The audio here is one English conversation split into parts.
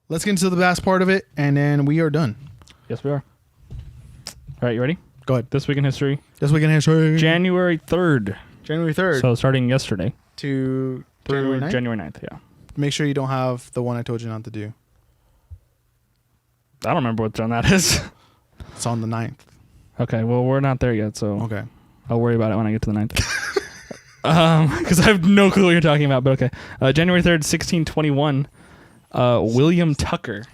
let's get into the last part of it, and then we are done. Yes, we are. All right, you ready? Go ahead. This week in history. This week in history. January 3rd. January 3rd. So starting yesterday. To Through January 9th? January 9th, yeah. Make sure you don't have the one I told you not to do. I don't remember what done that is. It's on the 9th. Okay, well, we're not there yet, so Okay. I'll worry about it when I get to the 9th. Because I have no clue what you're talking about, but okay. January 3rd, 1621, William Tucker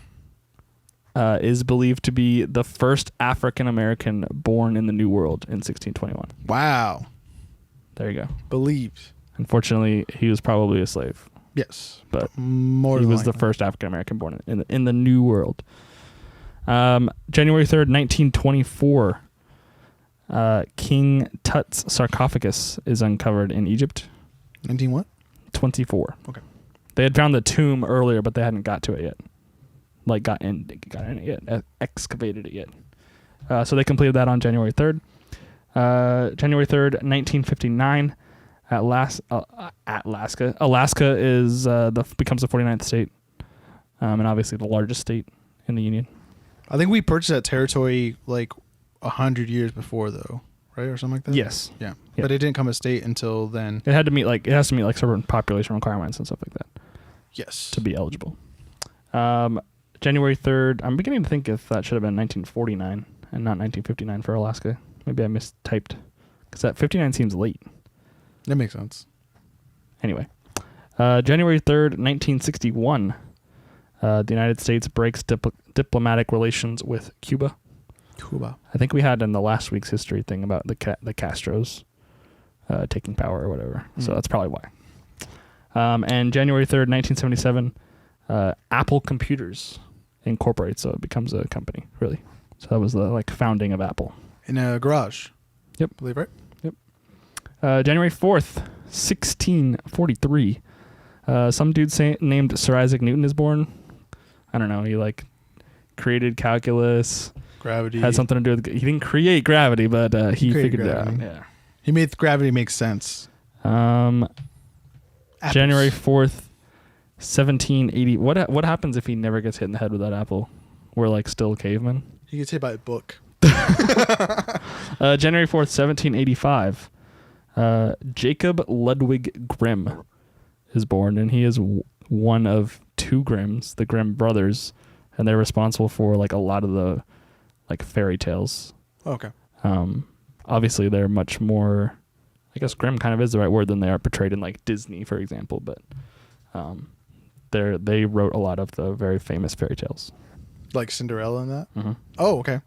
is believed to be the first African-American born in the New World in 1621. Wow. There you go. Believed. Unfortunately, he was probably a slave. Yes. But more he than was the likely. first African-American born in the New World. January 3rd, 1924, King Tut's sarcophagus is uncovered in Egypt. 19 what? 24. Okay. They had found the tomb earlier, but they hadn't got to it yet. Like got in it yet, excavated it yet. So they completed that on January 3rd. January 3rd, 1959, Alaska is becomes the 49th state, and obviously the largest state in the Union. I think we purchased that territory like 100 years before, though, right, or something like that. Yes. Yeah. Yeah. But it didn't come a state until then. It has to meet like certain population requirements and stuff like that Yes. to be eligible. January 3rd, I'm beginning to think if that should have been 1949 and not 1959 for Alaska. Maybe I mistyped because that 59 seems late. That makes sense. Anyway, January 3rd, 1961, the United States breaks diplomatic relations with Cuba. Cuba. I think we had in the last week's history thing about the Castros taking power or whatever. So that's probably why. And January 3rd, 1977, Apple Computers incorporates, so it becomes a company, really. So that was the founding of Apple. In a garage. Yep. I believe, right? Yep. January 4th, 1643, some dude named Sir Isaac Newton is born. I don't know. He created calculus. Gravity. Had something to do with. He didn't create gravity, but he figured gravity. it out. Yeah. He made gravity make sense. January Apples. 4th, 1780. What happens if he never gets hit in the head with that apple? We're still cavemen. He gets hit by a book. January 4th, 1785. Jacob Ludwig Grimm is born, and he is one of two Grimms, the Grimm brothers, and they're responsible for a lot of the fairy tales. Okay. Obviously they're much more, I guess Grimm kind of is the right word, than they are portrayed in Disney, for example, but they wrote a lot of the very famous fairy tales. Like Cinderella and that? Mm-hmm. Oh, okay.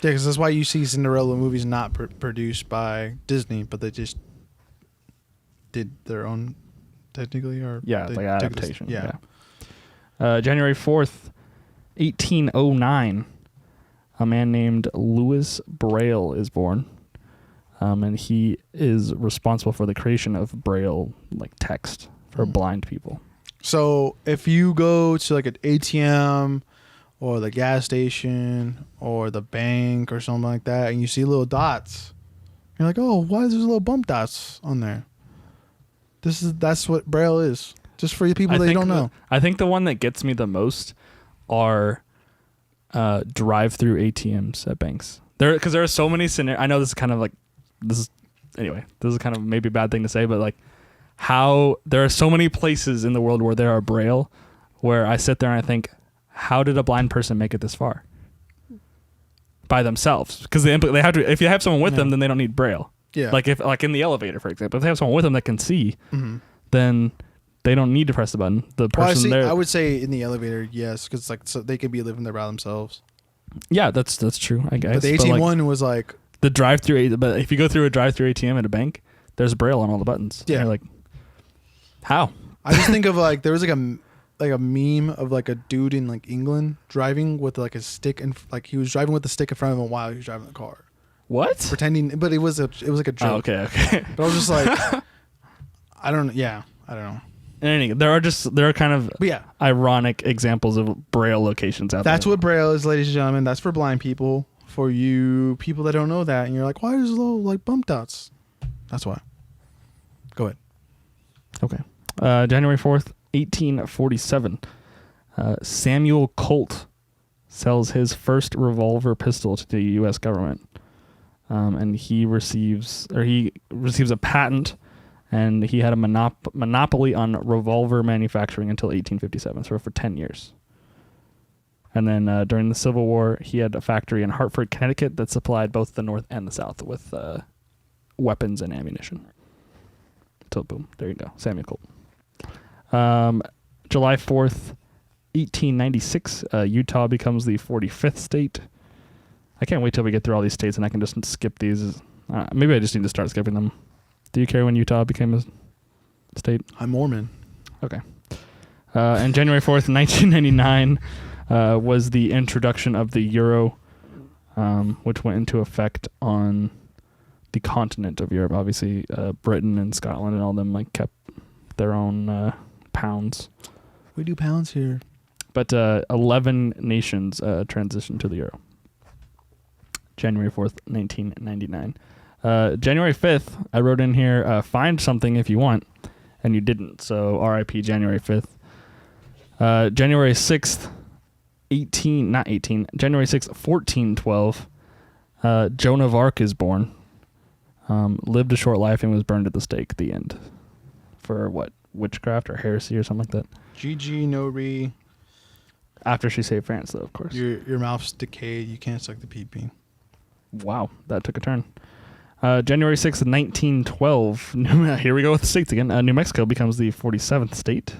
Yeah, because that's why you see Cinderella movies not produced by Disney, but they just did their own, technically, or Yeah, they like took adaptation. Yeah. January 4th, 1809, a man named Louis Braille is born, and he is responsible for the creation of Braille text for blind people. So if you go to an ATM or the gas station or the bank or something like that, and you see little dots, you're like, oh, why is there little bump dots on there? That's what Braille is. Just for you people that don't know. I think the one that gets me the most are drive-through ATMs at banks. Because there are so many scenarios. I know this is kind of this is kind of maybe a bad thing to say, but how there are so many places in the world where there are Braille, where I sit there and I think, how did a blind person make it this far by themselves? Because they have to. If you have someone with them, then they don't need Braille. Yeah. If in the elevator, for example, if they have someone with them that can see, then they don't need to press the button. The person there. I would say in the elevator, yes, because so they could be living there by themselves. Yeah, that's true. I guess. But the ATM one was the drive-through. But if you go through a drive-through ATM at a bank, there's Braille on all the buttons. Yeah. And you're how? I just think of there was a meme of a dude in England driving with a stick, and he was driving with the stick in front of him while he was driving the car. What? Pretending, but it was a joke. Oh, okay. But I was just I don't know. There are kind of ironic examples of Braille locations out there. That's what Braille is, ladies and gentlemen. That's for blind people. For you people that don't know that, and you're like, why is there little bump dots? That's why. Go ahead. Okay. January 4th, 1847. Samuel Colt sells his first revolver pistol to the U.S. government, and he receives a patent, and he had a monopoly on revolver manufacturing until 1857, so for 10 years. And then during the Civil War, he had a factory in Hartford, Connecticut that supplied both the North and the South with weapons and ammunition. So boom, there you go, Samuel Colt. July 4th, 1896, Utah becomes the 45th state. I can't wait till we get through all these states and I can just skip these. Maybe I just need to start skipping them. Do you care when Utah became a state? I'm Mormon. Okay. And January 4th, 1999, was the introduction of the euro, which went into effect on the continent of Europe. Obviously, Britain and Scotland and all them kept their own pounds. We do pounds here. But 11 nations transitioned to the euro. January 4th, 1999. January 5th, I wrote in here, find something if you want, and you didn't. So RIP January 5th. January 6th, January 6th, 1412, Joan of Arc is born. Lived a short life and was burned at the stake at the end. For what? Witchcraft or heresy or something like that. GG, no re. After she saved France, though, of course. Your mouth's decayed. You can't suck the pee-pee. Wow, that took a turn. January 6th, 1912. Here we go with the states again. New Mexico becomes the 47th state.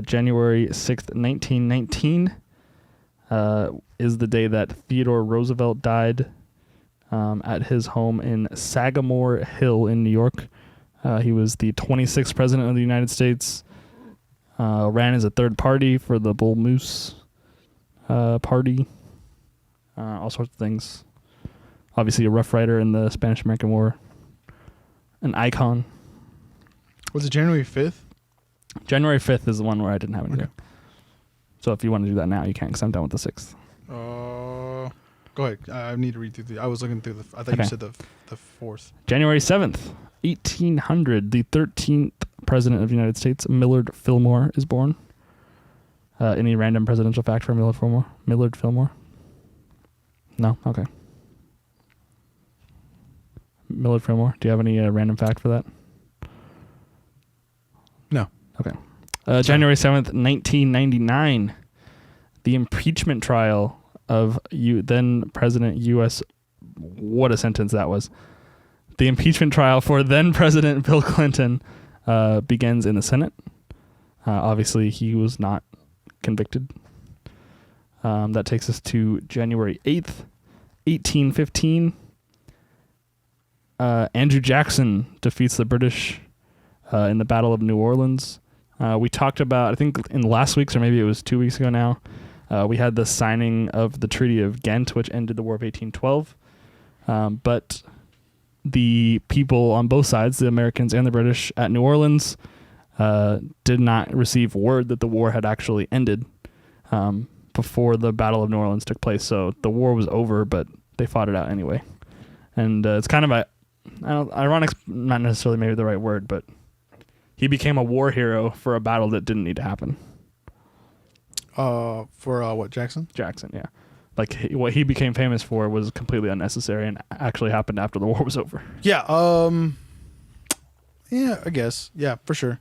January 6th, 1919 is the day that Theodore Roosevelt died at his home in Sagamore Hill in New York. He was the 26th president of the United States. Ran as a third party for the Bull Moose party. All sorts of things. Obviously a Rough Rider in the Spanish-American War. An icon. Was it January 5th? January 5th is the one where I didn't have anything. Okay. So if you want to do that now, you can, because I'm done with the 6th. Go ahead. I need to read through I was looking through I thought Okay. you said the 4th. January 7th, 1800, the 13th president of the United States, Millard Fillmore, is born. Any random presidential fact for Millard Fillmore? Millard Fillmore? No? Okay. Millard Fillmore. Do you have any random fact for that? No. Okay. January 7th, 1999, the impeachment trial of then President U.S. What a sentence that was. The impeachment trial for then President Bill Clinton begins in the Senate. Obviously, he was not convicted. That takes us to January 8th, 1815. Andrew Jackson defeats the British in the Battle of New Orleans. We talked about, I think in last week's, or maybe it was 2 weeks ago now, we had the signing of the Treaty of Ghent, which ended the War of 1812. But the people on both sides, the Americans and the British at New Orleans, did not receive word that the war had actually ended before the Battle of New Orleans took place. So the war was over, but they fought it out anyway. And it's kind of ironic, not necessarily maybe the right word, but he became a war hero for a battle that didn't need to happen. For what, Jackson? Jackson, yeah. What he became famous for was completely unnecessary and actually happened after the war was over. Yeah. Yeah, I guess. Yeah, for sure.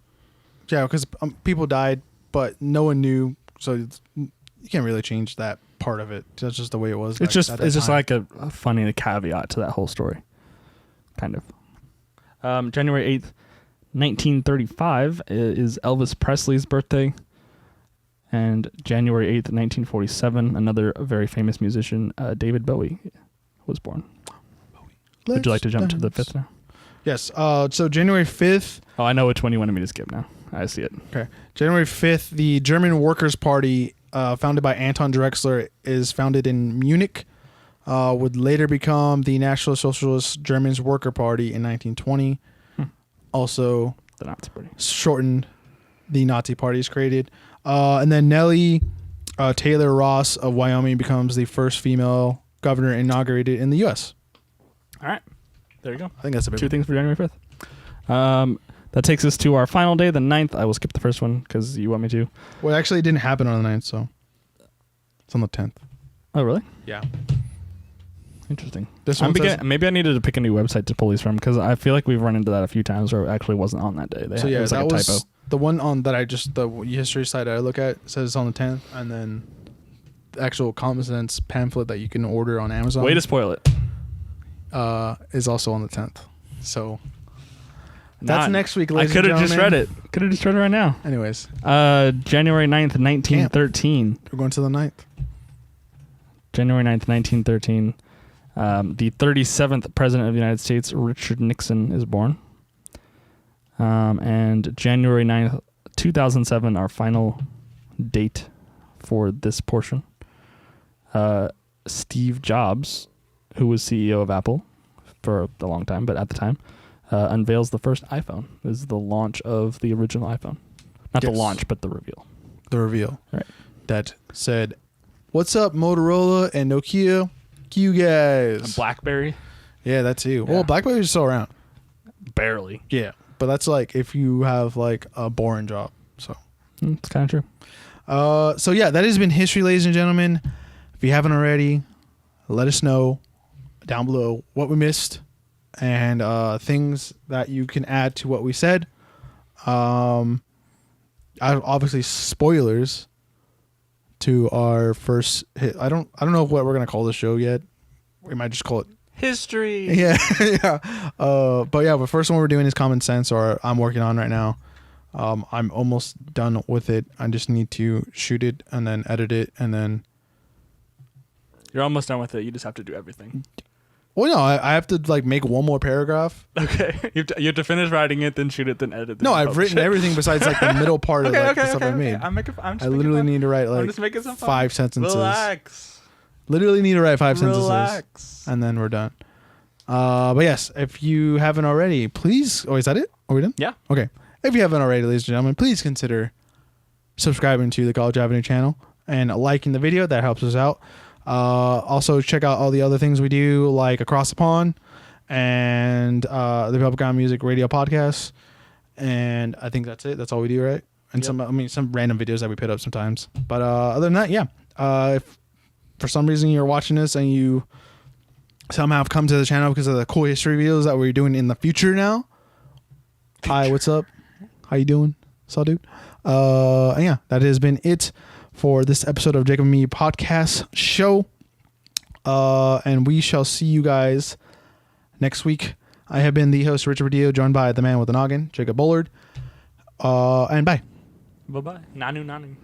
Yeah, because people died, but no one knew, so you can't really change that part of it. That's just the way it was. It's just like a funny caveat to that whole story, kind of. January 8th, 1935 is Elvis Presley's birthday. And January 8th, 1947, another very famous musician, David Bowie, was born. Would you like to jump to the 5th now? Yes. So January 5th. Oh, I know which one you wanted me to skip now. I see it. Okay. January 5th, the German Workers' Party, founded by Anton Drexler, is founded in Munich, would later become the National Socialist Germans Worker Party in 1920. Also, The Nazi Party. Shortened, the Nazi Party is created. And then Nellie Taylor Ross of Wyoming becomes the first female governor inaugurated in the U.S. All right. There you go. I think that's a big 2 things for January 5th. That takes us to our final day, the 9th. I will skip the first one because you want me to. Well, actually, it didn't happen on the 9th, so it's on the 10th. Oh, really? Yeah. Interesting. This one says, Maybe I needed to pick a new website to pull these from because I feel like we've run into that a few times where it actually wasn't on that day. so yeah, it was that like a was typo. the one on that the history site I look at says it's on the 10th, and then the actual Common Sense pamphlet that you can order on Amazon. Way to spoil it. Is also on the 10th. So that's next week, I ladies could and have just read gentlemen. it. Could have just read it right now. Anyways, January 9th, 1913. we're going to the 9th. January 9th, 1913. The 37th President of the United States, Richard Nixon, is born. And January 9th, 2007, our final date for this portion. Steve Jobs, who was CEO of Apple for a long time, but at the time, unveils the first iPhone. This is the launch of the original iPhone. Not the Yes. launch, but the reveal. The reveal. Right. That said, "What's up, Motorola and Nokia? You guys." And BlackBerry? Yeah, that too. Yeah. Well, BlackBerry's still around. Barely. Yeah, but that's like if you have like a boring job. So, It's kind of true. so yeah, that has been history, ladies and gentlemen. If you haven't already, let us know down below what we missed and things that you can add to what we said. Obviously spoilers to our first hit. I don't know what we're gonna call the show yet. We might just call it History. yeah. Yeah. But yeah, the first one we're doing is Common Sense, or I'm working on right now. I'm almost done with it. I just need to shoot it and then edit it and then. You're almost done with it. You just have to do everything. Well, no, I have to like make one more paragraph. Okay. You have to finish writing it, then shoot it, then edit it. No, I've written everything besides like the middle part of like the stuff I made. I'm just I literally need to write I'm like just making some fun. 5 sentences. Relax. Literally need to write 5 sentences, Relax. and then we're done. But yes, if you haven't already, please. Oh, is that it? Are we done? Yeah. Okay. If you haven't already, ladies and gentlemen, please consider subscribing to the College Avenue channel and liking the video. That helps us out. Also, check out all the other things we do, like Across the Pond and the Public Eye Music Radio podcast. And I think that's it. That's all we do, right? And Yep. some random videos that we put up sometimes. But other than that, yeah. If for some reason you're watching this and you somehow have come to the channel because of the cool history videos that we're doing in the future now. Hi, what's up? How you doing? Saw dude. And yeah, that has been it for this episode of Jacob and Me podcast show. And we shall see you guys next week. I have been the host, Richard Padillo, joined by the man with the noggin, Jacob Bullard. And bye. Bye-bye. Nanu.